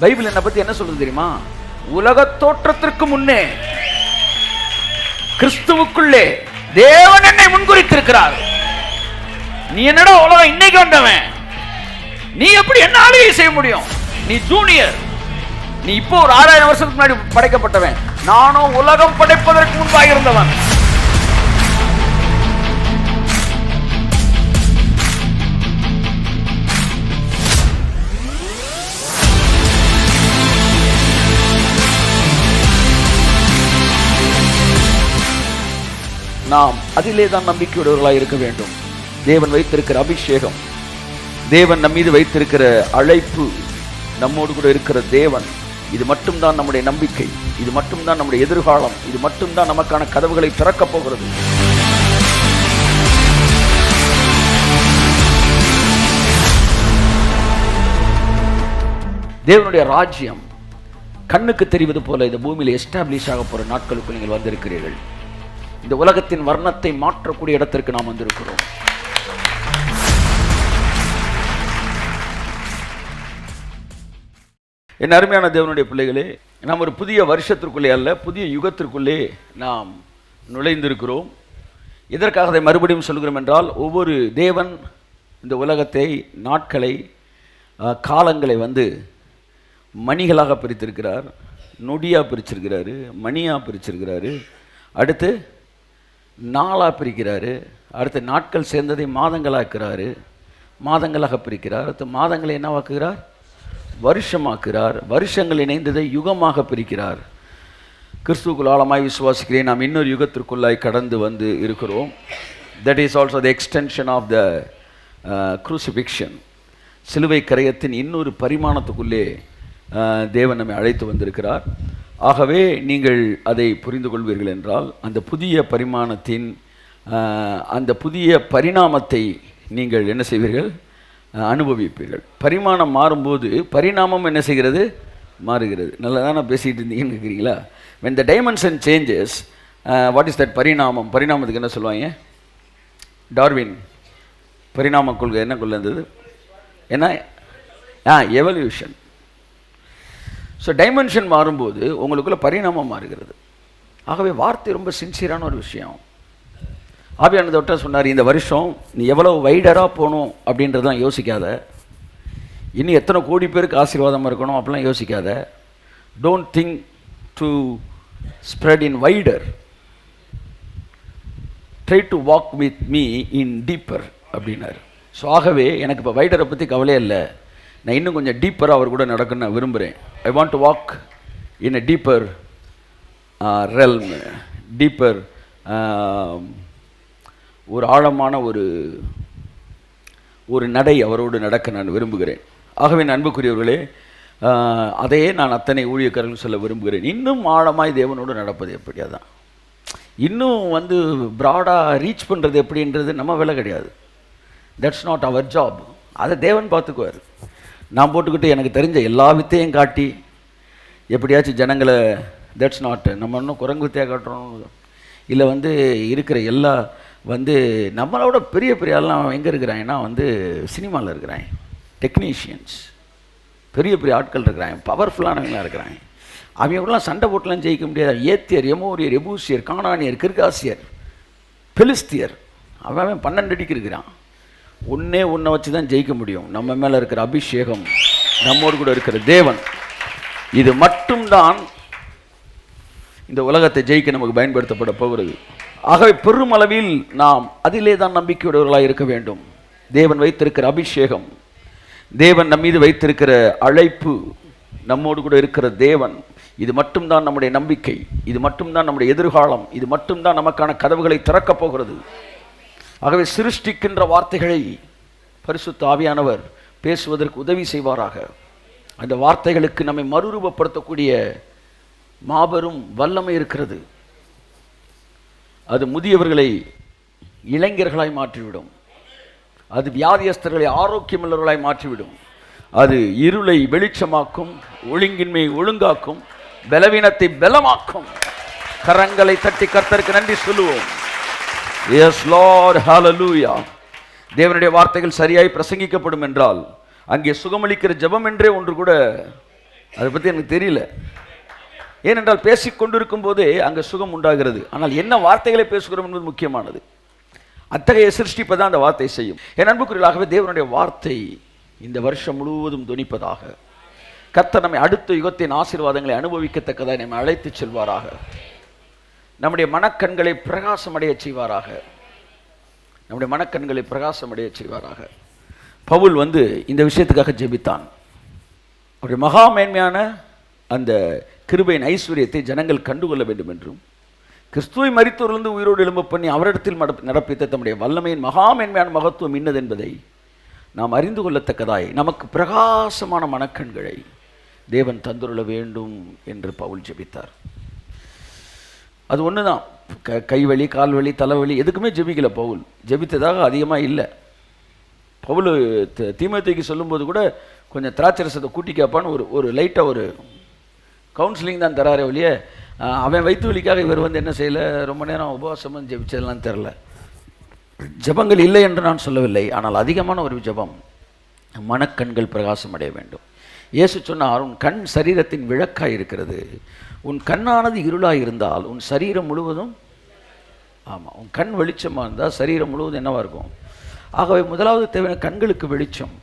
Bible என்னை பத்தி என்ன சொல்றது தெரியுமா? உலக தோற்றத்திற்கு முன்னே கிறிஸ்துவுக்குள்ளே தேவன் என்னை முன்குறித்திருக்கிறார். நீ என்னடா உலகம் இன்னைக்கு வந்தவன், நீ எப்படி என்ன ஆளுகை செய்ய முடியும்? நீ ஜூனியர். நீ இப்போ ஒரு 6000 வருஷத்துக்கு முன்னாடி படைக்கப்பட்டவன். நானும் உலகம் படைப்பதற்கு முன்பாக இருந்தவன். நாம் அதிலே தான் நம்பிக்கையுடையவர்களாக இருக்க வேண்டும். தேவன் வைத்திருக்கிற அபிஷேகம், தேவன் நம் மீது வைத்திருக்கிற அழைப்பு, நம்மோடு கூட இருக்கிற தேவன், இது மட்டும்தான் நம்முடைய நம்பிக்கை, இது மட்டும்தான் நம்முடைய எதிர்காலம், இது மட்டும்தான் நமக்கான கதவுகளை திறக்கப் போகிறது. தேவனுடைய ராஜ்யம் கண்ணுக்கு தெரிவது போல இந்த பூமியில் எஸ்டாப்ளிஷ் ஆக போற நாட்களுக்கு நீங்கள் வந்திருக்கிறீர்கள். இந்த உலகத்தின் வர்ணத்தை மாற்றக்கூடிய இடத்திற்கு நாம் வந்திருக்கிறோம். என் அருமையான தேவனுடைய பிள்ளைகளே, நாம் ஒரு புதிய வருஷத்திற்குள்ளே அல்ல, புதிய யுகத்திற்குள்ளே நாம் நுழைந்திருக்கிறோம். எதற்காக அதை மறுபடியும் சொல்கிறோம் என்றால், ஒவ்வொரு தேவன் இந்த உலகத்தை, நாட்களை, காலங்களை மணிகளாக பிரித்திருக்கிறார். நொடியாக பிரிச்சிருக்கிறாரு, மணியாக பிரிச்சிருக்கிறாரு, அடுத்து நாளாக பிரிக்கிறாரு, அடுத்து நாட்கள் சேர்ந்ததை மாதங்களாக்குறாரு, மாதங்களாக பிரிக்கிறார், அடுத்து மாதங்களை என்னவாக்குகிறார்? வருஷமாக்குறார், வருஷங்கள் இணைந்ததை யுகமாக பிரிக்கிறார். கிறிஸ்துவுக்குள் ஆழமாய் விசுவாசிக்கிறேன், நாம் இன்னொரு யுகத்திற்குள்ளாய் கடந்து இருக்கிறோம். That is also the extension of the crucifixion. சிலுவை கரையத்தின் இன்னொரு பரிமாணத்துக்குள்ளே தேவன் நம்மை அழைத்து வந்திருக்கிறார். ஆகவே நீங்கள் அதை புரிந்து கொள்வீர்கள் என்றால், அந்த புதிய பரிமாணத்தின் அந்த புதிய பரிணாமத்தை நீங்கள் என்ன செய்வீர்கள்? அனுபவிப்பீர்கள். பரிமாணம் மாறும்போது பரிணாமம் என்ன செய்கிறது? மாறுகிறது. நல்லா தானே பேசிகிட்டு இருந்தீங்கன்னு கேட்குறீங்களா? when the dimension changes, what is that பரிணாமம்? பரிணாமத்துக்கு என்ன சொல்லுவாங்க? டார்வின் பரிணாம கொள்கை என்ன கொள்ள இருந்தது? என்ன? எவல்யூஷன். ஸோ டைமென்ஷன் மாறும்போது உங்களுக்குள்ள பரிணாமம் மாறுகிறது. ஆகவே வார்த்தை ரொம்ப சின்சியரான ஒரு விஷயம். ஆவியானவர் தொட்ட சொன்னார், இந்த வருஷம் நீ எவ்வளோ வைடராக போகணும் அப்படின்றதெல்லாம் யோசிக்காத, இன்னும் எத்தனை கோடி பேருக்கு ஆசீர்வாதமாக இருக்கணும் அப்படிலாம் யோசிக்காத. Don't think to spread in wider, try to walk with me in deeper அப்படின்னார். ஸோ ஆகவே எனக்கு இப்போ வைடரை பற்றி கவலையே இல்லை, நான் இன்னும் கொஞ்சம் டீப்பராக அவர் கூட நடக்கணும்னு நான் விரும்புகிறேன். I want to walk in a deeper realm, deeper, ஒரு ஆழமான ஒரு நடை அவரோடு நடக்க நான் விரும்புகிறேன். ஆகவே அன்புக்குரியவர்களே, அதையே நான் அத்தனை ஊழியக்காரர்கள் சொல்ல விரும்புகிறேன். இன்னும் ஆழமாய் தேவனோடு நடப்பது எப்படி? அதான் இன்னும் ப்ராடாக ரீச் பண்ணுறது எப்படின்றது நம்ம வேலை கிடையாது. That's not our job. அதை தேவன் பார்த்துக்குவார். நான் போட்டுக்கிட்டு எனக்கு தெரிஞ்ச எல்லா வித்தையும் காட்டி எப்படியாச்சும் ஜனங்களை, தட்ஸ் நாட். நம்ம இன்னும் குரங்கு வித்தையாக காட்டுறோம் இல்லை, இருக்கிற எல்லா நம்மளோட பெரிய பெரிய ஆள்லாம் எங்கே இருக்கிறாங்கன்னா சினிமாவில் இருக்கிறாங்க, டெக்னீஷியன்ஸ், பெரிய பெரிய ஆட்கள் இருக்கிறாங்க, பவர்ஃபுல்லானவங்களாம் இருக்கிறாங்க. அவங்களாம் சண்டை போட்டுலாம் ஜெயிக்க முடியாது. ஏத்தியர், எமோரியர், எபூசியர், கானானியர், கிர்காசியர், பெலிஸ்தியர், அவன் 12 அடிக்கு இருக்கிறான். ஒன்றே வச்சு தான் ஜெயிக்க முடியும். நம்ம மேலே இருக்கிற அபிஷேகம், நம்மோடு கூட இருக்கிற தேவன், இது மட்டும்தான் இந்த உலகத்தை ஜெயிக்க நமக்கு பயன்படுத்தப்பட போகிறது. ஆகவே பெருமளவில் நாம் அதிலே தான் நம்பிக்கையுடையவர்களாக இருக்க வேண்டும். தேவன் வைத்திருக்கிற அபிஷேகம், தேவன் நம் மீது வைத்திருக்கிற அழைப்பு, நம்மோடு கூட இருக்கிற தேவன், இது மட்டும்தான் நம்முடைய நம்பிக்கை, இது மட்டும்தான் நம்முடைய எதிர்காலம், இது மட்டும்தான் நமக்கான கதவுகளை திறக்கப் போகிறது. ஆகவே சிருஷ்டிக்கின்ற வார்த்தைகளை பரிசுத்த ஆவியானவர் பேசுவதற்கு உதவி செய்வாராக. அந்த வார்த்தைகளுக்கு நம்மை மறுரூபப்படுத்தக்கூடிய மாபெரும் வல்லமை இருக்கிறது. அது முதியவர்களை இளைஞர்களாய் மாற்றிவிடும், அது வியாதியஸ்தர்களை ஆரோக்கியமுள்ளவர்களாய் மாற்றிவிடும், அது இருளை வெளிச்சமாக்கும், ஒழுங்கின்மை ஒழுங்காக்கும், பலவீனத்தை பலமாக்கும். கரங்களை தட்டி கர்த்தருக்கு நன்றி சொல்லுவோம். எஸ் லார்ட், ஹalleluya. தேவனுடைய வார்த்தைகள் சரியாய் பிரசங்கிக்கப்படும் என்றால் அங்கே சுகமளிக்கிற ஜெபம் என்றே ஒன்று கூட அதை பற்றி எனக்கு தெரியல. ஏனென்றால் பேசிக்கொண்டிருக்கும் போதே அங்கே சுகம் உண்டாகிறது. ஆனால் என்ன வார்த்தைகளை பேசுகிறோம் என்பது முக்கியமானது. அத்தகைய சிருஷ்டிப்பை தான் அந்த வார்த்தை செய்யும். என் அன்புக்குரியவர்களாகவே தேவனுடைய வார்த்தை இந்த வருஷம் முழுவதும் துணிப்பதாக. கர்த்தர் நம்மை அடுத்த யுகத்தின் ஆசீர்வாதங்களை அனுபவிக்கத்தக்கதாக நம்மை அழைத்து செல்வாராக. நம்முடைய மனக்கண்களை பிரகாசமடைய செய்வாராக. நம்முடைய மனக்கண்களை பிரகாசமடைய செய்வாராக. பவுல் இந்த விஷயத்துக்காக ஜெபித்தான். அவருடைய மகா மேன்மையான அந்த கிருபையின் ஐஸ்வர்யத்தை ஜனங்கள் கண்டுகொள்ள வேண்டும் என்றும், கிறிஸ்துவை மரித்தோரிலிருந்து உயிரோடு எழும்ப பண்ணி அவரிடத்தில் நடப்பித்த தம்முடைய வல்லமையின் மகா மேன்மையான மகத்துவம் இன்னது என்பதை நாம் அறிந்து கொள்ளத்தக்கதாய் நமக்கு பிரகாசமான மனக்கண்களை தேவன் தந்துருள வேண்டும் என்று பவுல் ஜெபித்தார். அது ஒன்று தான். கைவலி, கால்வலி, தலைவலி எதுக்குமே ஜெபிக்கல பவுல். ஜெபித்ததாக அதிகமாக இல்லை. பவுல் தீமோத்தேயுக்கு சொல்லும்போது கூட கொஞ்சம் திராட்சரசத்தை கூட்டி கேட்பான்னு ஒரு லைட்டாக ஒரு கவுன்சிலிங் தான் தராரே ஒழிய, அவன் வயிற்று வலிக்காக இவர் என்ன செய்யலை, ரொம்ப நேரம் உபவாசம் ஜெபிச்சதெல்லாம் தெரில. ஜபங்கள் இல்லை என்று நான் சொல்லவில்லை. ஆனால் அதிகமான ஒரு ஜபம், மனக்கண்கள் பிரகாசம் அடைய வேண்டும். இயேசு சொன்னார், உன் கண் சரீரத்தின் விளக்காய் இருக்கிறது. உன் கண்ணானது இருளாக இருந்தால் உன் சரீரம் முழுவதும், ஆமாம், உன் கண் வெளிச்சமாக இருந்தால் சரீரம் முழுவதும் என்னவாக இருக்கும். ஆகவே முதலாவது தேவையான கண்களுக்கு வெளிச்சம்.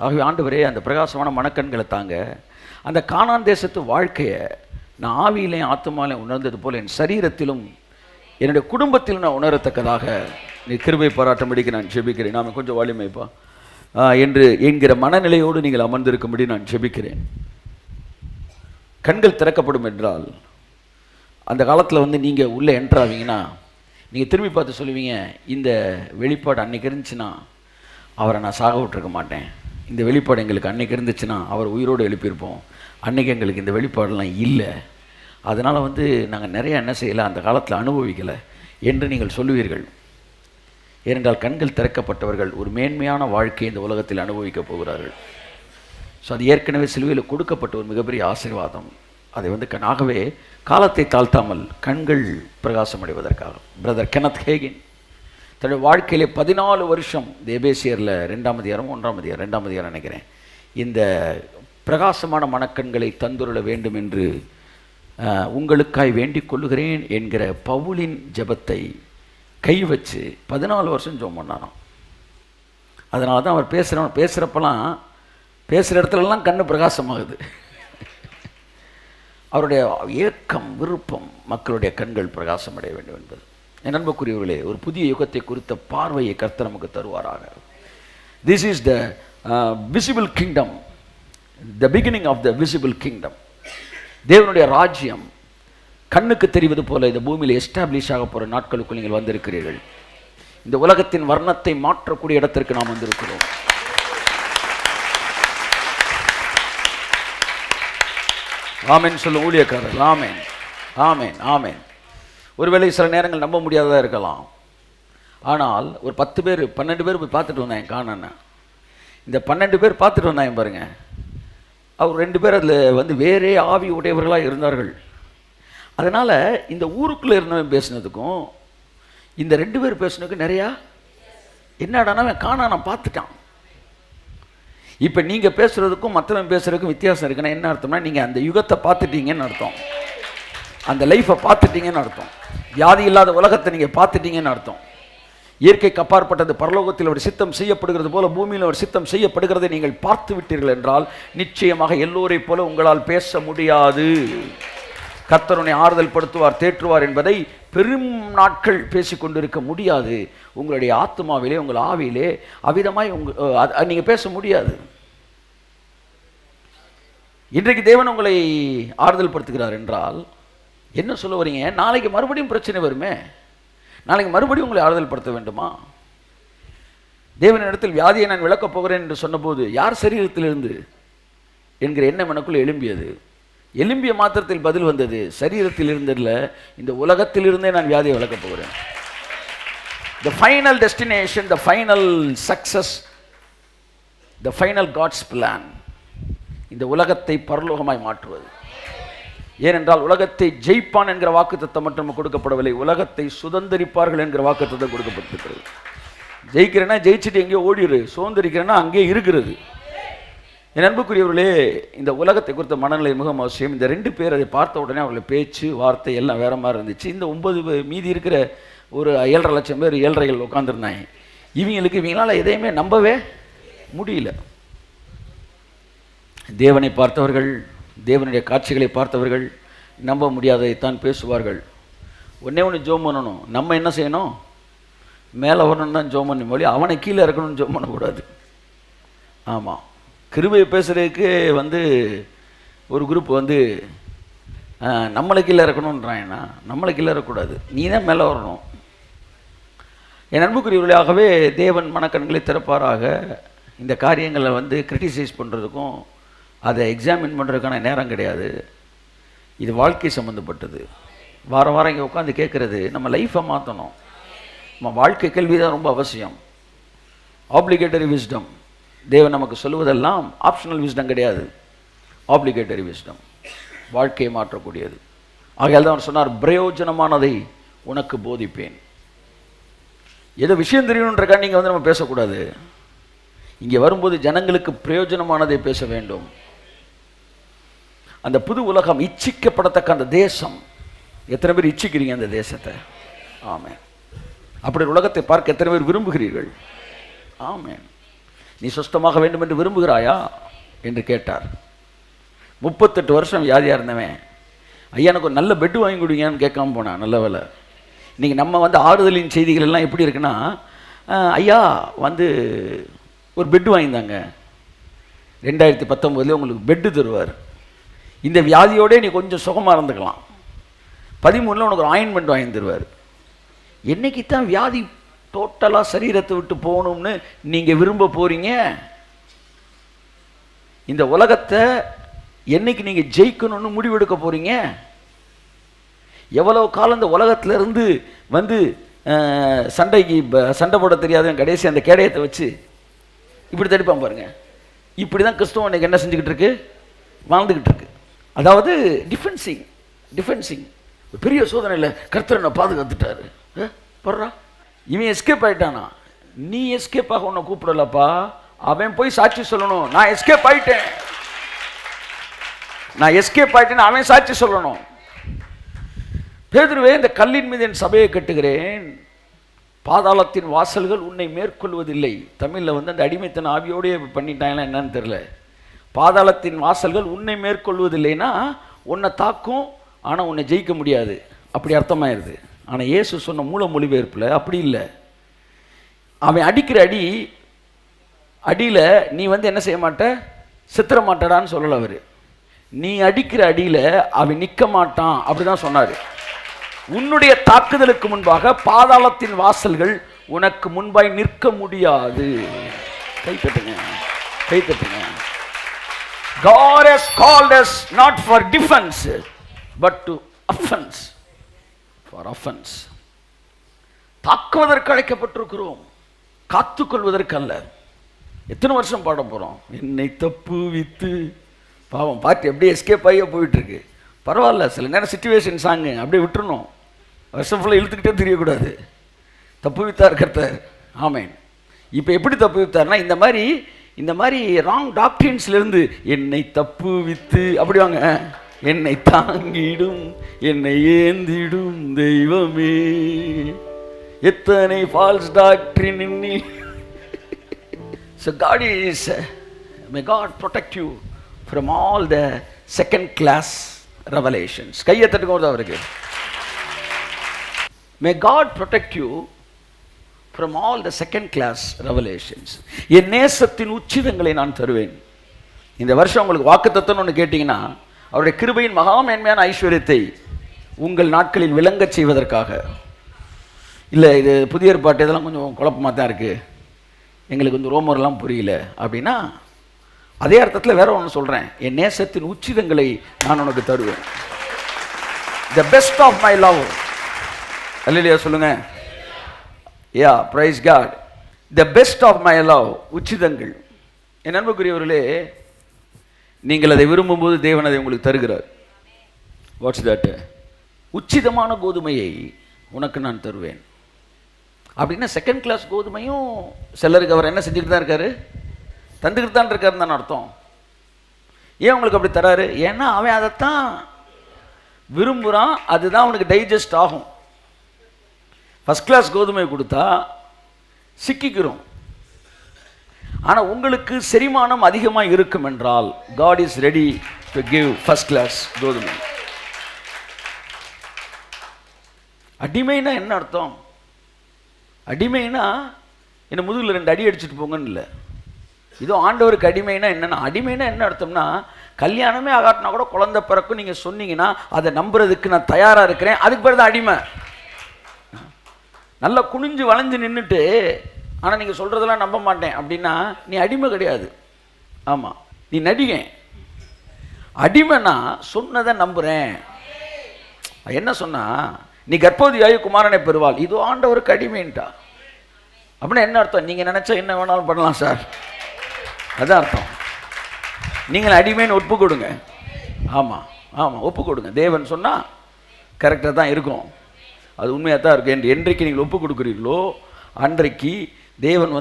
ஆகவே ஆண்டவரே, அந்த பிரகாசமான மனக்கண்களை தாங்க. அந்த கானான் தேசத்து வாழ்க்கையை நான் ஆவியிலையும் ஆத்மாலையும் உணர்ந்தது போல் என் சரீரத்திலும் என்னுடைய குடும்பத்திலும் நான் உணரத்தக்கதாக நீ கிருபை பாராட்டும்படிக்கு நான் ஜெபிக்கிறேன். நாம் கொஞ்சம் வாலிமைப்பா என்று என்கிற மனநிலையோடு நீங்கள் அமர்ந்திருக்கும்படி நான் ஜெபிக்கிறேன். கண்கள் திறக்கப்படும் என்றால் அந்த காலத்தில் நீங்கள் உள்ளே என்ட்ராவீங்கன்னா நீங்கள் திரும்பி பார்த்து சொல்லுவீங்க, இந்த வெளிப்பாடு அன்றைக்கி இருந்துச்சுன்னா அவரை நான் சாக விட்டுருக்க மாட்டேன். இந்த வெளிப்பாடு எங்களுக்கு அன்றைக்கி இருந்துச்சுன்னா அவர் உயிரோடு எழுப்பியிருப்போம். அன்றைக்கி எங்களுக்கு இந்த வெளிப்பாடெல்லாம் இல்லை. அதனால் நாங்கள் நிறையா என்ன செய்யலை, அந்த காலத்தில் அனுபவிக்கலை என்று நீங்கள் சொல்லுவீர்கள். ஏனென்றால் கண்கள் திறக்கப்பட்டவர்கள் ஒரு மேன்மையான வாழ்க்கையை இந்த உலகத்தில் அனுபவிக்கப் போகிறார்கள். ஸோ அது ஏற்கனவே சிலுவையில் கொடுக்கப்பட்ட ஒரு மிகப்பெரிய ஆசீர்வாதம். அதை ஆகவே காலத்தை தாழ்த்தாமல் கண்கள் பிரகாசம் அடைவதற்காக பிரதர் கெனத் ஹேகின் தன்னுடைய வாழ்க்கையிலே 14 வருஷம் எபேசியரில் 2ஆம் அதிகாரம் நினைக்கிறேன், இந்த பிரகாசமான மனக்கண்களை தந்துருள வேண்டும் என்று உங்களுக்காய் வேண்டிக் கொள்ளுகிறேன் என்கிற பவுலின் ஜெபத்தை கை வச்சு 14 வருஷம் ஜெபம் பண்ணாராம். அதனால தான் அவர் பேசுகிறப்பெல்லாம் பேசுகிற இடத்துலலாம் கண்ணு பிரகாசமாகுது. அவருடைய ஏக்கம், விருப்பம் மக்களுடைய கண்கள் பிரகாசம் அடைய வேண்டும் என்பது. என் அன்புக்குரியவர்களே, ஒரு புதிய யுகத்தை குறித்த பார்வையை கர்த்தர் நமக்கு தருவாராக. This is the visible kingdom, the beginning of the visible kingdom. தேவனுடைய ராஜ்யம் கண்ணுக்கு தெரிவது போல இந்த பூமியில் எஸ்டாப்ளிஷ் ஆக போகிற நாட்களுக்குள் நீங்கள் வந்திருக்கிறீர்கள். இந்த உலகத்தின் வர்ணத்தை மாற்றக்கூடிய இடத்திற்கு நாம் வந்திருக்கிறோம். ஆமேன் சொல்லும் ஊழியக்காரர். ஆமேன், ஆமேன், ஆமேன். ஒருவேளை சில நேரங்கள் நம்ப முடியாததாக இருக்கலாம். ஆனால் ஒரு 10 பேர் 12 பேர் போய் பார்த்துட்டு வந்தாங்க காணான்னு. இந்த 12 பேர் பார்த்துட்டு வந்தாங்க பாருங்க. அவர் 2 பேர் அதில் வேறே ஆவி உடையவர்களாக இருந்தார்கள். அதனால் இந்த ஊருக்குள்ளே இருந்தவன் பேசுனதுக்கும் இந்த 2 பேர் பேசுனதுக்கும் நிறையா என்னடானா அவன் காணான் பார்த்துட்டான். இப்போ நீங்கள் பேசுகிறதுக்கும் மற்றவன் பேசுகிறதுக்கும் வித்தியாசம் இருக்குன்னா என்ன அர்த்தம்னா, நீங்கள் அந்த யுகத்தை பார்த்துட்டீங்கன்னு அர்த்தம், அந்த லைஃப்பை பார்த்துட்டீங்கன்னு அர்த்தம், வியாதி இல்லாத உலகத்தை நீங்கள் பார்த்துட்டீங்கன்னு அர்த்தம். இயற்கைக்கு அப்பாற்பட்டது பரலோகத்தில் ஒரு சித்தம் செய்யப்படுகிறது போல பூமியில் ஒரு சித்தம் செய்யப்படுகிறதை நீங்கள் பார்த்து விட்டீர்கள் என்றால் நிச்சயமாக எல்லோரை போல உங்களால் பேச முடியாது. கர்த்தருனை ஆறுதல் படுத்துவார், தேற்றுவார் என்பதை பெரும் நாட்கள் பேசிக்கொண்டிருக்க முடியாது. உங்களுடைய ஆத்மாவிலே, உங்கள் ஆவியிலே அவ்விதமாய் நீங்கள் பேச முடியாது. இன்றைக்கு தேவன் உங்களை ஆறுதல் படுத்துகிறார் என்றால் என்ன சொல்ல வரீங்க? நாளைக்கு மறுபடியும் பிரச்சனை வருமே, நாளைக்கு மறுபடியும் உங்களை ஆறுதல் படுத்த வேண்டுமா? தேவனிடத்தில் வியாதியை நான் விளக்கப் போகிறேன் என்று சொன்னபோது யார் சரீரத்திலிருந்து என்கிற எண்ணம் எனக்குள் எழும்பியது. எலும்பிய மாத்திரத்தில் பதில் வந்தது, சரீரத்தில் இருந்ததில்ல, இந்த உலகத்திலிருந்தே நான் வியாதியை விளக்கப் போகிறேன். The final destination, the final success, the final God's plan, இந்த உலகத்தை பரலோகமாய் மாற்றுவது. ஏனென்றால் உலகத்தை ஜெயிப்பான் என்கிற வாக்குத்தத்தம் மட்டும் கொடுக்கப்படவில்லை, உலகத்தை சுதந்திரிப்பார்கள் என்கிற வாக்குத்தத்தம் கொடுக்கப்பட்டிருக்கிறது. ஜெயிக்கிறேன்னா ஜெயிச்சுட்டு எங்கேயோ ஓடிடு, சுதந்திரிக்கிறேன்னா அங்கேயே இருக்கிறது. என் அன்புக்குரியவர்களே, இந்த உலகத்தை குறித்த மனநிலை மிகவும் அவசியம். இந்த 2 பேர் அதை பார்த்த உடனே அவர்கள் பேச்சு வார்த்தை எல்லாம் வேற மாதிரி இருந்துச்சு. இந்த 9 மீதி இருக்கிற ஒரு 7.5 லட்சம் பேர் ஏழ்றைகள் உட்காந்துருந்தாங்க. இவங்களால் எதையுமே நம்பவே முடியல. தேவனை பார்த்தவர்கள், தேவனுடைய காட்சிகளை பார்த்தவர்கள் நம்ப முடியாததைத்தான் பேசுவார்கள். ஒன்று ஜோம் பண்ணணும். நம்ம என்ன செய்யணும்? மேலே வரணும்னு தான் ஜோம் பண்ண மொழி, அவனை கீழே இருக்கணும்னு ஜோம் பண்ணக்கூடாது. ஆமாம், கிருபையை பேசுகிறதுக்கு ஒரு குரூப் நம்மளை கீழே இருக்கணுன்றாங்கன்னா, நம்மளை கீழே இருக்கக்கூடாது, நீ தான் மேலே வரணும். என் அன்புக்குரியவர்களாகவே தேவன் மனக்கண்களை திறப்பாராக. இந்த காரியங்களை கிரிட்டிசைஸ் பண்ணுறதுக்கும் அதை எக்ஸாமின் பண்ணுறதுக்கான நேரம் கிடையாது. இது வாழ்க்கை சம்மந்தப்பட்டது. வாரம் வாரம் இங்கே உட்காந்து கேட்குறது நம்ம லைஃப்பை மாற்றணும். நம்ம வாழ்க்கை கேள்வி தான் ரொம்ப அவசியம். Obligatory wisdom. தேவன் நமக்கு சொல்லுவதெல்லாம் ஆப்ஷனல் விஸ்டம் கிடையாது, ஆப்ளிகேட்டரி விஸ்டம், வாழ்க்கையை மாற்றக்கூடியது. ஆகையால் தான் அவர் சொன்னார், பிரயோஜனமானதை உனக்கு போதிப்பேன். ஏதோ விஷயம் தெரியணுன்றக்கா நீங்கள் நம்ம பேசக்கூடாது. இங்கே வரும்போது ஜனங்களுக்கு பிரயோஜனமானதை பேச வேண்டும். அந்த புது உலகம், இச்சிக்கப்படத்தக்க அந்த தேசம், எத்தனை பேர் இச்சிக்கிறீங்க அந்த தேசத்தை? ஆமென். அப்படி உலகத்தை பார்க்க எத்தனை பேர் விரும்புகிறீர்கள்? ஆமென். நீ சுத்தமாக வேண்டும் என்று விரும்புகிறாயா என்று கேட்டார். 38 வருஷம் வியாதியாக இருந்தவன், ஐயா எனக்கு ஒரு நல்ல பெட்டு வாங்கி கொடுங்கன்னு கேட்காம போனான். நல்ல வேலை. இன்றைக்கி நம்ம ஆறுதலின் செய்திகள் எல்லாம் எப்படி இருக்குன்னா, ஐயா ஒரு பெட்டு வாங்கியிருந்தாங்க, 2019 உங்களுக்கு பெட்டு தருவார், இந்த வியாதியோடே நீ கொஞ்சம் சுகமாக இருந்துக்கலாம், 13 உனக்கு ஒரு ஆயின்மெண்ட் வாங்கி தருவார். என்னைக்கு தான் வியாதி டோட்டலாக சரீரத்தை விட்டு போகணும்னு நீங்கள் விரும்ப போகிறீங்க? இந்த உலகத்தை என்னைக்கு நீங்கள் ஜெயிக்கணும்னு முடிவெடுக்க போகிறீங்க? எவ்வளவு காலம் இந்த உலகத்திலிருந்து சண்டை போட தெரியாத கடைசி அந்த கேடயத்தை வச்சு இப்படி தடுப்பான் பாருங்க. இப்படி தான் கிறிஸ்துவம் இன்னைக்கு என்ன செஞ்சுக்கிட்டு இருக்கு? வாழ்ந்துக்கிட்டு இருக்கு. அதாவது டிஃபென்சிங். பெரிய சோதனையில் கர்த்தர் என்ன பாதுகாத்துட்டாரு. போடுறா, இவன் எஸ்கேப் ஆகிட்டானா? நீ எஸ்கேப் ஆக உன்னை கூப்பிடலப்பா, அவன் போய் சாட்சி சொல்லணும், நான் எஸ்கேப் ஆகிட்டேன்னு அவன் சாட்சி சொல்லணும். பேதுருவே, இந்த கல்லின் மீது என் சபையை கட்டுகிறேன், பாதாளத்தின் வாசல்கள் உன்னை மேற்கொள்வதில்லை. தமிழில் அந்த அடிமைத்தன ஆவியோடய பண்ணிட்டாங்களா என்னன்னு தெரியல. பாதாளத்தின் வாசல்கள் உன்னை மேற்கொள்வதில்லைன்னா உன்னை தாக்கும், ஆனால் உன்னை ஜெயிக்க முடியாது, அப்படி அர்த்தமாயிருது. ஆனால் இயேசு சொன்ன மூல மொழிபெயர்ப்பில் அப்படி இல்லை. அவன் அடிக்கிற அடியில் நீ என்ன செய்ய மாட்ட? சித்திர மாட்டடான்னு சொல்லலை அவர். நீ அடிக்கிற அடியில் அவன் நிற்க மாட்டான், அப்படி தான் சொன்னார். உன்னுடைய தாக்குதலுக்கு முன்பாக பாதாளத்தின் வாசல்கள் உனக்கு முன்பாய் நிற்க முடியாது. கை தட்டுங்க. God has called us not for defense but to offense. For offense. தாக்குவதற்கு அழைக்கப்பட்டிருக்கிறோம், காத்துக்கொள்வதற்கு அல்ல. எத்தனை வருஷம் பாட போகிறோம்? என்னை தப்புவித்து. பாவம் பாட்டு எப்படியே எஸ்கேப் ஆகியே போயிட்டுருக்கு. பரவாயில்ல, சில நேரம் சிச்சுவேஷன் சாங்கு அப்படியே விட்டுருணும். வருஷம் ஃபுல்லாக இழுத்துக்கிட்டே தெரியக்கூடாது. தப்பு வித்தார் கர்த்தர். ஆமேன். இப்போ எப்படி தப்பு வித்தார்னா, இந்த மாதிரி ராங் டாக்டரின்ஸ்லேருந்து என்னை தப்பு வித்து அப்படி வாங்க, என்னை தாங்கிடும் என்னை ஏந்திடும் தெய்வமே, எத்தனை ஃபால்ஸ் டாக்டரின். So God is, may God protect you from all the second class revelations. கையை தட்டுங்க அவருக்கு. May God protect you from all the second class revelations. என் நேசத்தின் உச்சிதங்களை நான் தருவேன். இந்த வருஷம் உங்களுக்கு வாக்குத்தத்தம்னு ஒன்று கேட்டிங்கன்னா, அவருடைய கிருபையின் மகா மேன்மையான ஐஸ்வர்யத்தை உங்கள் நாட்களில் விளங்கச் செய்வதற்காக. இல்லை, இது புதிய ஏற்பாட்டு இதெல்லாம் கொஞ்சம் குழப்பமாக தான் இருக்குது, எங்களுக்கு ரோமர்லாம் புரியல அப்படின்னா, அதே அர்த்தத்தில் வேற ஒன்று சொல்கிறேன். என் நேசத்தின் உச்சிதங்களை நான் உனக்கு தருவேன். The best of my love. அல்லேலூயா சொல்லுங்க. Yeah, praise God. The best of my love. உச்சிதங்கள். என் அன்புக்குரியவர்களே, நீங்கள் அதை விரும்பும்போது தேவன் அதை உங்களுக்கு தருகிறார். What's that? உச்சிதமான கோதுமையை உனக்கு நான் தருவேன். அப்படின்னா செகண்ட் கிளாஸ் கோதுமையும் சிலருக்கு அவர் என்ன செஞ்சுக்கிட்டு தான் இருக்காரு? தந்துக்கிட்டு தான் இருக்காருன்னு தானே அர்த்தம். ஏன் உங்களுக்கு அப்படி தராரு? ஏன்னா அவன் அதைத்தான் விரும்புகிறான், அதுதான் அவனுக்கு டைஜஸ்ட் ஆகும். ஃபஸ்ட் கிளாஸ் கோதுமை கொடுத்தா சிக்கிக்கிறோம். ஆனால் உங்களுக்கு செரிமானம் அதிகமாக இருக்கும் என்றால் God is ready to give first class கோதுமை. அடிமைனா என்ன அர்த்தம்? அடிமைனா என்ன முதுகில் 2 அடி அடிச்சுட்டு போங்கன்னு இல்லை. இதோ ஆண்டவருக்கு அடிமைனா என்னென்னா, அடிமைனா என்ன அர்த்தம்னா, கல்யாணமே ஆகாட்டினா கூட குழந்தை பிறக்கும் நீங்கள் சொன்னீங்கன்னா அதை நம்புறதுக்கு நான் தயாராக இருக்கிறேன், அதுக்கு பேர் தான் அடிமை. நல்லா குனிஞ்சு வளைஞ்சு நின்றுட்டு ஆனால் நீங்கள் சொல்கிறதெல்லாம் நம்ப மாட்டேன் அப்படின்னா நீ அடிமை கிடையாது. ஆமாம், நீ நடிகன். அடிமைனா சொன்னதை நம்புகிறேன். என்ன சொன்னா, நீ கர்ப்பவதியாகி குமாரனை பெறுவாள், இதோ ஆண்டவருக்கு அடிமைன்ட்டா. அப்படின்னா என்ன அர்த்தம்? நீங்கள் நினச்சா என்ன வேணாலும் பண்ணலாம் சார், அதான் அர்த்தம். நீங்கள் அடிமைன்னு ஒப்பு கொடுங்க. ஆமாம் ஆமாம், ஒப்பு கொடுங்க. தேவன் சொன்னால் கரெக்டாக தான் இருக்கும், அது உண்மையாக தான் இருக்கும். என்றைக்கு நீங்கள் ஒப்பு கொடுக்குறீர்களோ அன்றைக்கு தேவன்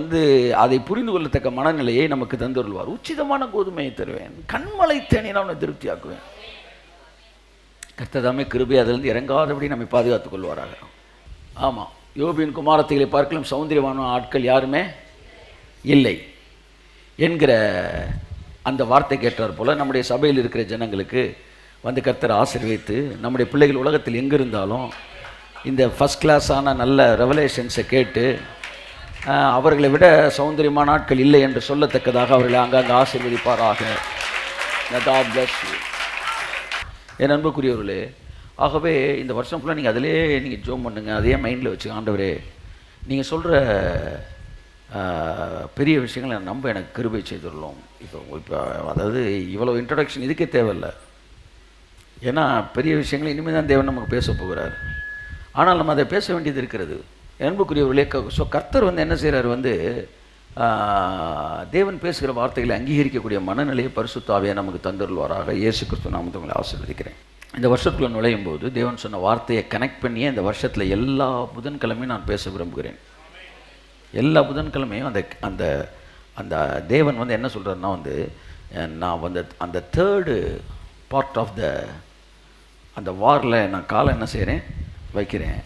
அதை புரிந்து கொள்ளத்தக்க மனநிலையை நமக்கு தந்துருவார். உச்சிதமான கோதுமையை தருவேன், கண்மலை தேனை நான் திருப்தி ஆக்குவேன். கர்த்ததாமே கிருபை அதிலிருந்து இறங்காதபடி நம்மை பாதுகாத்துக் கொள்வாராக. ஆமாம், யோபின் குமாரத்திகளை பார்க்கலாம் சௌந்தரியமான ஆட்கள் யாருமே இல்லை என்கிற அந்த வார்த்தை கேட்டார் போல் நம்முடைய சபையில் இருக்கிற ஜனங்களுக்கு கர்த்தர் ஆசீர்வதித்து நம்முடைய பிள்ளைகள் உலகத்தில் எங்கே இருந்தாலும் இந்த ஃபஸ்ட் கிளாஸான நல்ல ரெவலேஷன்ஸை கேட்டு அவர்களை விட சௌந்தரியமான ஆட்கள் இல்லை என்று சொல்லத்தக்கதாக அவர்களை அங்கங்கே ஆசீர்வதிப்பாராக. God bless you. என் அன்புக்குரியவர்களே, ஆகவே இந்த வருஷம் ஃபுல்லாக நீங்கள் அதிலே நீங்கள் ஜோம் பண்ணுங்கள், அதே மைண்டில் வச்சு, ஆண்டவரே நீங்கள் சொல்கிற பெரிய விஷயங்களை நம்ப எனக்கு கிருபை செய்துள்ளோம். இப்போ அதாவது இவ்வளோ இன்ட்ரடக்ஷன் இதுக்கே தேவையில்லை, ஏன்னா பெரிய விஷயங்களை இனிமேல் தான் தேவன் நமக்கு பேச போகிறார். ஆனால் நம்ம அதை பேச வேண்டியது இருக்கிறது. அன்புக்குரியவர்களே, ஸோ கர்த்தர் என்ன செய்கிறார், தேவன் பேசுகிற வார்த்தைகளை அங்கீகரிக்கக்கூடிய மனநிலையை பரிசுத்த ஆவியை நமக்கு தந்துருள்வாராக. இயேசு கிறிஸ்து நாமத்தை உங்களை ஆசீர்வதிக்கிறேன். இந்த வருஷத்துக்குள்ள நுழையும் போது தேவன் சொன்ன வார்த்தையை கனெக்ட் பண்ணியே இந்த வருஷத்தில் எல்லா புதன்கிழமையும் நான் பேச விரும்புகிறேன். எல்லா புதன்கிழமையும் அந்த அந்த அந்த தேவன் என்ன சொல்கிறாருன்னா, நான் அந்த தேர்டு பார்ட் ஆஃப் அந்த வாரில் நான் காலை என்ன செய்கிறேன், வைக்கிறேன்.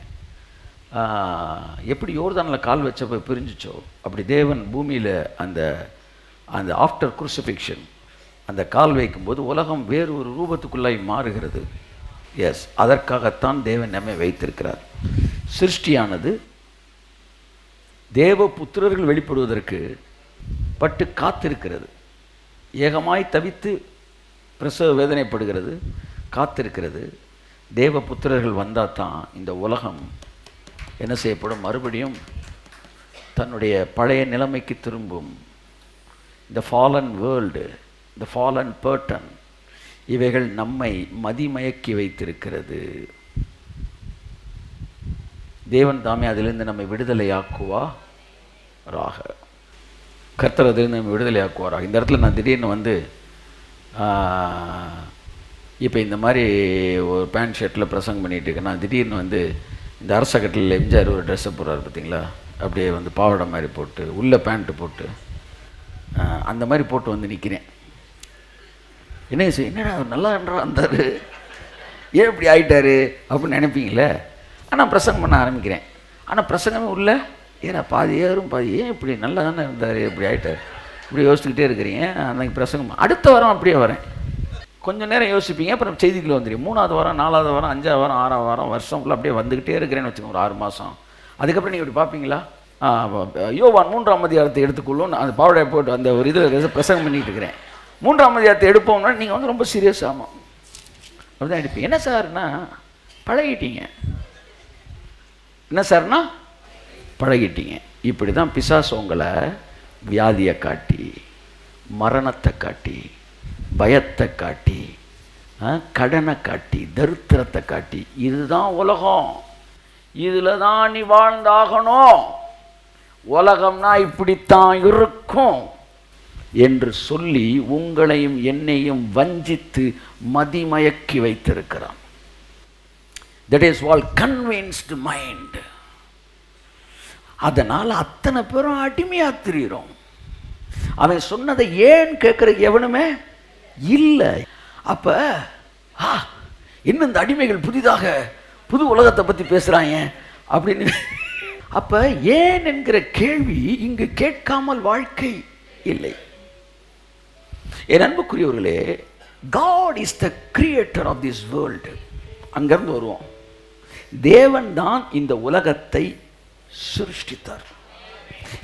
எப்படி யோர்தானில் கால் வச்சப்போ பிரிஞ்சிச்சோ அப்படி தேவன் பூமியில் அந்த அந்த ஆஃப்டர் குருசிஃபிக்ஷன் அந்த கால் வைக்கும்போது உலகம் வேறு ஒரு ரூபத்துக்குள்ளாய் மாறுகிறது. எஸ், அதற்காகத்தான் தேவன் நம்மை வைத்திருக்கிறார். சிருஷ்டியானது தேவ புத்திரர்கள் வெளிப்படுவதற்கு பட்டு காத்திருக்கிறது. ஏகமாய் தவித்து பிரசவ வேதனைப்படுகிறது, காத்திருக்கிறது. தேவ புத்திரர்கள் வந்தால் தான் இந்த உலகம் என்ன செய்யப்படும், மறுபடியும் தன்னுடைய பழைய நிலைமைக்கு திரும்பும். இந்த ஃபாலன் வேர்ல்டு, இந்த ஃபாலன் பேர்டன், இவைகள் நம்மை மதிமயக்கி வைத்திருக்கிறது. தேவன் தாமே அதிலிருந்து நம்மை விடுதலையாக்குவாராக. கர்த்தர் அதிலிருந்து நம்ம விடுதலையாக்குவாராக. இந்த இடத்துல நான் திடீர்னு இப்போ இந்த மாதிரி ஒரு பேண்ட் ஷர்ட்டில் பிரசங்கம் பண்ணிகிட்டு இருக்கேன். நான் திடீர்னு இந்த அரச கட்டில் எம்ஜிஆர் ஒரு ட்ரெஸ்ஸை போடுறாரு பார்த்தீங்களா, அப்படியே பாவாடை மாதிரி போட்டு உள்ளே பேண்ட்டு போட்டு அந்த மாதிரி போட்டு நிற்கிறேன். என்னடா நல்லா இருந்தார், ஏன் இப்படி ஆகிட்டாரு அப்படின்னு நினைப்பீங்களே. ஆனால் பிரசங்கம் பண்ண ஆரம்பிக்கிறேன். ஆனால் பிரசங்கமே உள்ள ஏன்னா பாதி ஏறும் பாதி, ஏன் இப்படி நல்லா தானே இருந்தார் இப்படி ஆகிட்டார், இப்படி யோசிச்சுக்கிட்டே இருக்கிறீங்க. அன்றைக்கி பிரசங்கம் அடுத்த வாரம் அப்படியே வரேன், கொஞ்சம் நேரம் யோசிப்பீங்க, அப்புறம் செய்திக்குள்ளே வந்துடுங்க. 3வது வாரம் 4வது வாரம் 5வது வாரம் 6வது வாரம் வருஷம் ஃபுல்லாக அப்படியே வந்துக்கிட்டே இருக்கிறேன்னு வச்சுக்கோங்க, ஒரு 6 மாதம். அதுக்கப்புறம் நீங்கள் இப்படி பார்ப்பீங்களா, யோவான் 3ஆம் அதிகாரத்தை எடுத்துக்கொள்ளும் அந்த பாவடையை போட்டு அந்த ஒரு இதில் பிரசங்கம் பண்ணிகிட்டு இருக்கிறேன். 3ஆம் அதிகாரத்தை எடுப்போம்னா நீங்கள் ரொம்ப சீரியஸ் ஆகும். அப்படிதான் எடுப்பீங்க. என்ன சார்னா பழகிட்டீங்க, என்ன சார்னா பழகிட்டீங்க. இப்படி தான் பிசாசு உங்களை வியாதியை காட்டி, மரணத்தை காட்டி, பயத்தை காட்டி, கடனை காட்டி, தரித்திரத்தை காட்டி, இதுதான் உலகம், இதில் தான் நீ வாழ்ந்தாகணும், உலகம்னா இப்படித்தான் இருக்கும் என்று சொல்லி உங்களையும் என்னையும் வஞ்சித்து மதிமயக்கி வைத்திருக்கிறான். That is wall convinced mind. அதனால் அத்தனை பேரும் அடிமையாக திரிகிறோம். அவன் சொன்னதை ஏன் கேட்குற எவனுமே இல்லை. அப்ப இன்னும் இந்த அடிமைகள் புதிதாக புது உலகத்தை பத்தி பேசுறாங்க அப்படின்னு. அப்ப ஏன் என்கிற கேள்வி இங்கு கேட்காமல் வாழ்க்கை இல்லை. என் அன்புக்குரியவர்களே, God is the creator of this world. அங்கிருந்து வருவோம். தேவன் தான் இந்த உலகத்தை சிருஷ்டித்தார்.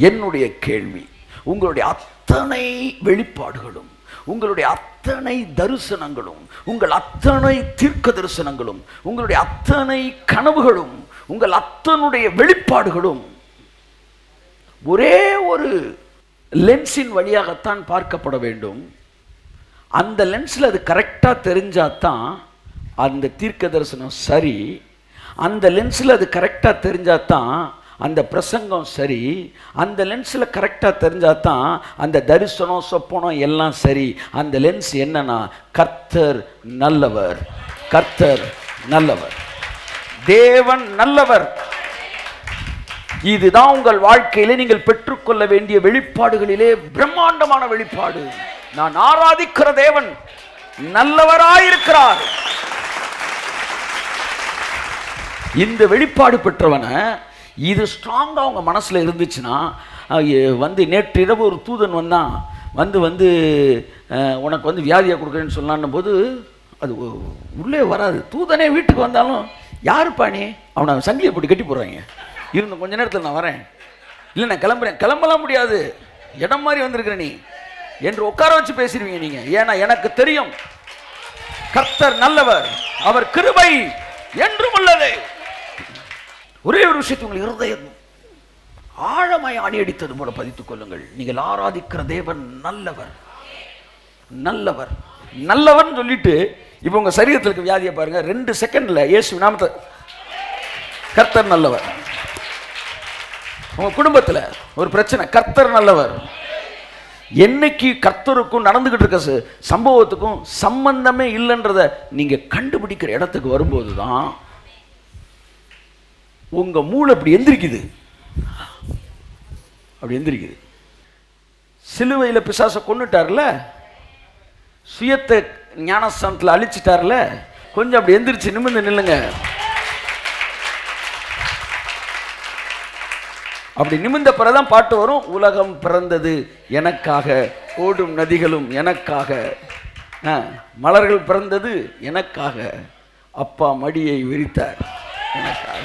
என்னுடைய கேள்வி, உங்களுடைய அத்தனை வெளிப்பாடுகளும், உங்களுடைய அத்தனை தரிசனங்களும், உங்கள் அத்தனை தீர்க்க தரிசனங்களும், உங்களுடைய அத்தனை கனவுகளும், உங்கள் அத்தனுடைய வெளிப்பாடுகளும் ஒரே ஒரு லென்ஸின் வழியாகத்தான் பார்க்கப்பட வேண்டும். அந்த லென்ஸில் அது கரெக்டாக தெரிஞ்சாதான் அந்த தீர்க்க தரிசனம் சரி. அந்த லென்ஸில் அது கரெக்டாக தெரிஞ்சாதான் அந்த பிரசங்கம் சரி. அந்த லென்ஸில் கரெக்டாக தெரிஞ்சாதான் அந்த தரிசனம் சொப்பனம் எல்லாம் சரி. அந்த லென்ஸ் என்னன்னா, கர்த்தர் நல்லவர், கர்த்தர் நல்லவர், தேவன் நல்லவர். இதுதான் உங்கள் வாழ்க்கையிலே நீங்கள் பெற்றுக்கொள்ள வேண்டிய வெளிப்பாடுகளிலே பிரம்மாண்டமான வெளிப்பாடு. நான் ஆராதிக்கிற தேவன் நல்லவராயிருக்கிறார். இந்த வெளிப்பாடு பெற்றவனை இது ஸ்ட்ராங்காக அவங்க மனசில் இருந்துச்சுன்னா, வந்து நேற்று இரவு ஒரு தூதன் வந்தான், வந்து உனக்கு வியாதியை கொடுக்குறேன்னு சொன்னான் போது அது உள்ளே வராது. தூதனே வீட்டுக்கு வந்தாலும் யாருப்பா நீ, அவனை சங்கிலியை போட்டு கட்டி போடுறாங்க. இருந்த கொஞ்ச நேரத்தில் நான் வரேன், இல்லை நான் கிளம்புறேன். கிளம்பலாம் முடியாது, இடம் மாதிரி வந்திருக்கிற நீ என்று உட்கார வச்சு பேசிடுவீங்க நீங்க. ஏன்னா எனக்கு தெரியும் கர்த்தர் நல்லவர், அவர் கிருபை என்றும் உள்ளது. ஒரே ஒரு விஷயத்தை உங்கள் இருதயம் ஆழமாய் ஆணியடித்தது போல பதித்துக் கொள்ளுங்கள். நீங்கள் ஆராதிக்கிற தேவன் நல்லவர், நல்லவர், நல்லவன் சொல்லிட்டு இப்போ உங்க சரீரத்திற்கு வியாதியை பாருங்க, 2 செகண்ட்ல இயேசு நாமத்தை கர்த்தர் நல்லவர். உங்க குடும்பத்தில் ஒரு பிரச்சனை, கர்த்தர் நல்லவர். என்னைக்கு கர்த்தருக்கும் நடந்துகிட்டு இருக்க சம்பவத்துக்கும் சம்பந்தமே இல்லைன்றத நீங்க கண்டுபிடிக்கிற இடத்துக்கு வரும்போது தான் உங்க மூளை அப்படி எந்திரிக்குது, அப்படி எந்திரிக்குது. சிலுவையில் பிசாசை கொன்னுட்டார்ல, சுயத்தை ஞானஸ்தானத்தில் அழிச்சிட்டார்ல, கொஞ்சம் அப்படி எந்திரிச்சு நிமிர்ந்து நில்லுங்க. அப்படி நிமிர்ந்த பிறகுதான் பாட்டு வரும். உலகம் பிறந்தது எனக்காக, ஓடும் நதிகளும் எனக்காக, மலர்கள் பிறந்தது எனக்காக, அப்பா மடியை விரித்தார் எனக்காக.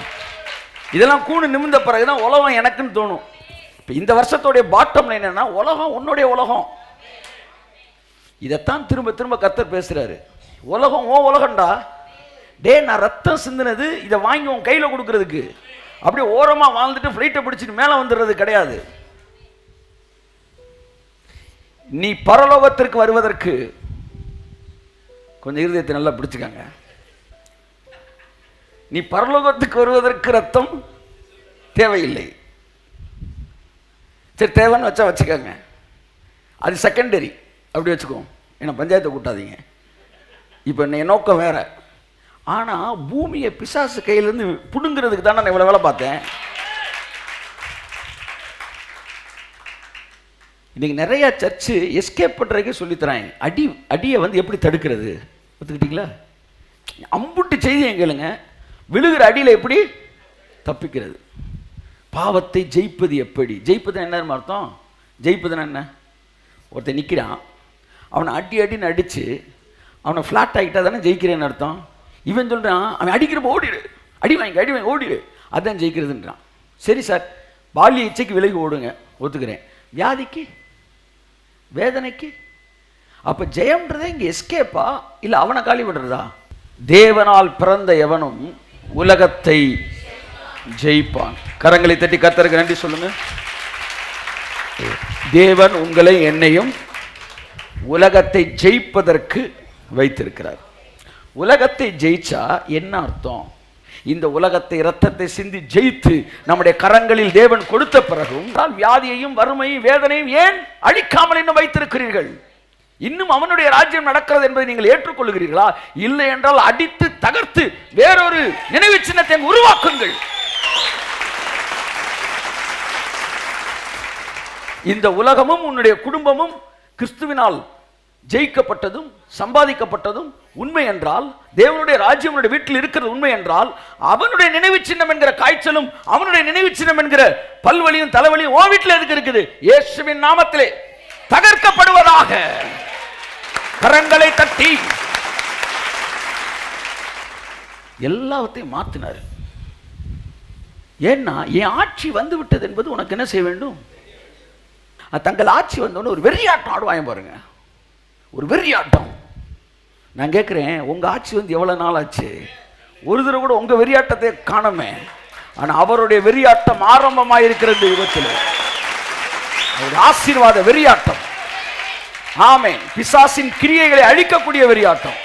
இதெல்லாம் கூணு நிமிர்ந்த பிறகுதான் உலகம் எனக்குன்னு தோணும். இப்போ இந்த வருஷத்தோடைய பாட்டம் என்னன்னா, உலகம் உன்னுடைய உலகம். இதைத்தான் திரும்ப திரும்ப கர்த்தர் பேசுறாரு. உலகம் ஓ உலகம்டா, டே நான் ரத்தம் சிந்தினது இதை வாங்கி உன் கையில் கொடுக்கறதுக்கு. அப்படியே ஓரமா வாழ்ந்துட்டு ஃப்ளைட்டை பிடிச்சிட்டு மேலே வந்துடுறது கிடையாது. நீ பரலோகத்திற்கு வருவதற்கு கொஞ்சம் இருதயத்தை நல்லா பிடிச்சுக்காங்க. நீ பரலோகத்துக்கு வருவதற்கு ரத்தம் தேவையில்லை. சரி, தேவைன்னு வச்சா வச்சுக்கோங்க, அது செகண்டரி, அப்படி வச்சுக்கோங்க. ஏன்னா பஞ்சாயத்தை கூட்டாதீங்க. இப்போ என் நோக்கம் வேற. ஆனால் பூமியை பிசாசு கையிலேருந்து பிடுங்கிறதுக்கு தானே நான் இவ்வளோ வேலை பார்த்தேன். இன்னைக்கு நிறையா சர்ச்சு எஸ்கேப் பண்ணுறதுக்கே சொல்லித்தராங்க. அடியை எப்படி தடுக்கிறது ஒத்துக்கிட்டீங்களா? அம்புட்டு செய்தி கேளுங்க. விழுகிற அடியில் எப்படி தப்பிக்கிறது, பாவத்தை ஜெயிப்பது எப்படி. ஜெயிப்பது என்ன அர்த்தம்? ஜெயிப்பதுன்னா என்ன? ஒருத்தன் நிற்கிறான், அவனை அடின்னு அடித்து அவனை ஃப்ளாட் ஆகிட்டா தானே ஜெயிக்கிறேன்னு அர்த்தம். இவன் சொல்கிறான், அவன் அடிக்கிறப்ப ஓடிடு, அடி வாங்கி ஓடிடு, அதுதான் ஜெயிக்கிறதுன்றான். சரி சார், பாலிய இச்சைக்கு விலகி ஓடுங்க, ஒத்துக்கிறேன். வியாதிக்கு, வேதனைக்கு, அப்போ ஜெயம்ன்றதே இங்கே எஸ்கேப்பா இல்லை அவனை காலி விடுறதா? தேவனால் பிறந்த எவனும் உலகத்தை ஜெயிப்பான். கரங்களை தட்டி கர்த்தருக்கு நன்றி சொல்லுங்க. தேவன் உங்களை என்னையும் உலகத்தை ஜெயிப்பதற்கு வைத்திருக்கிறார். உலகத்தை ஜெயிச்சா என்ன அர்த்தம்? இந்த உலகத்தை இரத்தத்தை சிந்தி ஜெயித்து நம்முடைய கரங்களில் தேவன் கொடுத்த பிறகும் வியாதியையும் வறுமையும் வேதனையும் ஏன் அழிக்காமல் இன்னும் வைத்திருக்கிறீர்கள்? இன்னும் அவனுடைய ராஜ்யம் நடக்கிறது என்பதை நீங்கள் ஏற்றுக்கொள்கிறீர்களா? இல்லை என்றால் அடித்து தகர்த்து வேறொரு நினைவு சின்னத்தை உருவாக்குங்கள். இந்த உலகமும் உன்னுடைய குடும்பமும் கிறிஸ்துவினால் ஜெயிக்கப்பட்டதும் சம்பாதிக்கப்பட்டதும் உண்மை என்றால், தேவனுடைய ராஜ்யம் வீட்டில் இருக்கிறது உண்மை என்றால், அவனுடைய நினைவு சின்னம் என்கிற காய்ச்சலும் அவனுடைய நினைவு சின்னம் என்கிற பல்வலியும் தலைவலியும் ஓ வீட்டில் எதுக்கு இருக்குது? இயேசுவின் நாமத்திலே தகர்க்கப்படுவதாக. கரங்களை தட்டி எல்லாத்தையும் மாத்தினார். ஏன்னா என் ஆட்சி வந்து விட்டது என்பது உனக்கு என்ன செய்ய வேண்டும்? தங்கள் ஆட்சி வந்தோன்னு ஒரு வெறியாட்டம் ஆடுவாங்க பாருங்க, ஒரு வெறியாட்டம். நான் கேட்குறேன், உங்கள் ஆட்சி வந்து எவ்வளோ நாள் ஆச்சு? ஒரு தடவை கூட உங்கள் வெறியாட்டத்தை காணமே. ஆனால் அவருடைய வெறியாட்டம் ஆரம்பமாக இருக்கிறது யுகத்தில். அவருடைய ஆசீர்வாத வெறியாட்டம். ஆமென். பிசாசின் கிரியைகளை அழிக்கக்கூடிய வெறியாட்டம்.